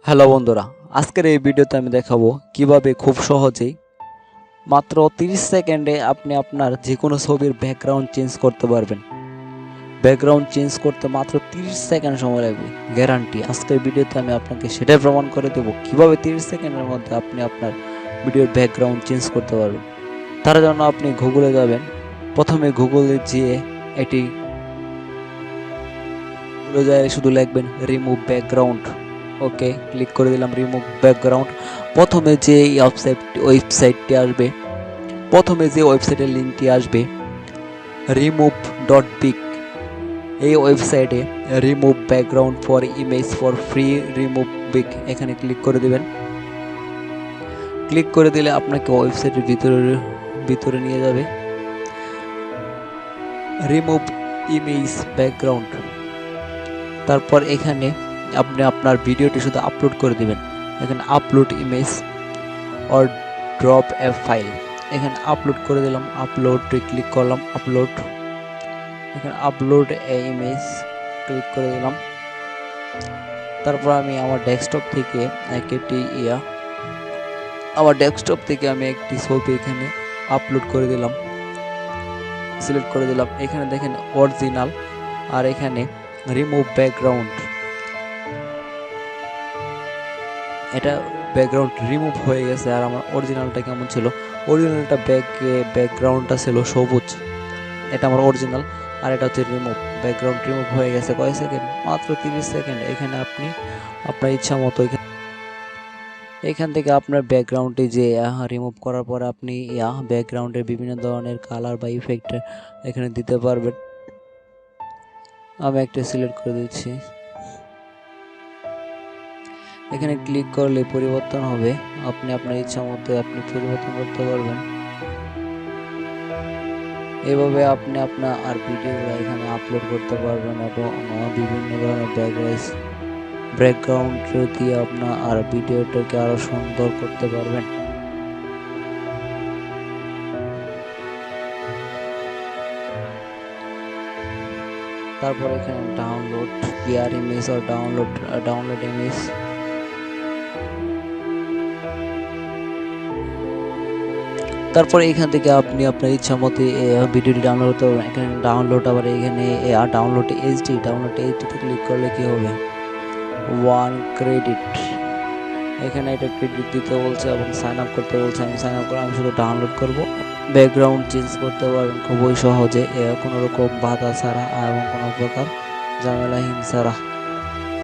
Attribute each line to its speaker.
Speaker 1: Hello বন্ধুরা, আজকের এই ভিডিওতে আমি দেখাবো কিভাবে খুব সহজেই মাত্র 30 সেকেন্ডে আপনি আপনার যে কোনো ছবির ব্যাকগ্রাউন্ড চেঞ্জ করতে পারবেন। ব্যাকগ্রাউন্ড চেঞ্জ করতে মাত্র 30 সেকেন্ড সময় লাগবে, গ্যারান্টি। আজকের ভিডিওতে আমি আপনাকে সেটাই প্রমাণ করে দেব কিভাবে 30 সেকেন্ডের মধ্যে আপনি আপনার ভিডিওর ব্যাকগ্রাউন্ড চেঞ্জ করতে পারবেন। তার জন্য আপনি গুগলে যাবেন। প্রথমে গুগলে যেয়ে এটি শুধু লিখবেন রিমুভ ব্যাকগ্রাউন্ড। ওকে, ক্লিক করে দিলাম রিমুভ ব্যাকগ্রাউন্ড। প্রথমে যে ওয়েবসাইটটি আসবে, প্রথমে যে ওয়েবসাইটের লিঙ্কটি আসবে remove.pic, এই ওয়েবসাইটে remove background for image for free remove pic, এখানে ক্লিক করে দিবেন। ক্লিক করে দিলে আপনাকে ওয়েবসাইটের ভিতরে নিয়ে যাবে। রিমুভ ইমেজ ব্যাকগ্রাউন্ড, তারপর এখানে আপনি আপনার ভিডিওটি শুধু আপলোড করে দিবেন। এখানে upload image or drop A file, এখানে আপলোড করে দিলাম। আপলোডে ক্লিক করলাম, আপলোড, এখানে আপলোড এ ইমেজ ক্লিক করে দিলাম। তারপর আমি আমার ডেস্কটপ থেকে একটি ছবি এখানে আপলোড করে দিলাম, সিলেক্ট করে দিলাম। এখানে দেখেন অরিজিনাল, আর এখানে রিমুভ ব্যাকগ্রাউন্ড, এটা ব্যাকগ্রাউন্ড রিমুভ হয়ে গেছে। আর আমার অরিজিনালটা কেমন ছিল, অরিজিনালটা ব্যাকগ্রাউন্ডটা ছিল সবুজ, এটা আমার অরিজিনাল। আর এটা হচ্ছে রিমুভ, ব্যাকগ্রাউন্ড রিমুভ হয়ে গেছে কয় সেকেন্ড, মাত্র 30 সেকেন্ড। এখানে আপনি আপনার ইচ্ছা মতো এখান থেকে আপনার ব্যাকগ্রাউন্ডে যে রিমুভ করার পর আপনি ব্যাকগ্রাউন্ডের বিভিন্ন ধরনের কালার বা ইফেক্ট এখানে দিতে পারবেন। আমি একটা সিলেক্ট করে দিচ্ছি। এখানে ক্লিক করলে পরিবর্তন হবে, আপনি আপনার ইচ্ছা মতো আপনি পরিবর্তন করতে পারবেন। এভাবে আপনি আপনার আর ভিডিওগুলো এখানে আপলোড করতে পারবেন এবং বিভিন্ন ধরনের ব্যাকগ্রাউন্ড দিয়ে আপনার আর ভিডিওটাকে আরো সুন্দর করতে পারবেন। তারপর এখানে ডাউনলোড পিআর ইমেজ আর ডাউনলোড ইমেজ, তারপরে এখান থেকে আপনি আপনার ইচ্ছা মতো ভিডিওটি ডাউনলোড করতে পারবেন। এখানে ডাউনলোড, আবার এখানে ডাউনলোড এইচডিতে ক্লিক করলে কি হবে, 1 ক্রেডিট, এখানে এটা ক্রেডিট দিতে বলছে এবং সাইন আপ করতে বলছে। আমি সাইন আপ করে আমি শুধু ডাউনলোড করব। ব্যাকগ্রাউন্ড চেঞ্জ করতে পারবেন খুবই সহজে, কোনো রকম বাধা ছাড়া এবং কোনো প্রকার ঝামেলাহীন ছাড়া।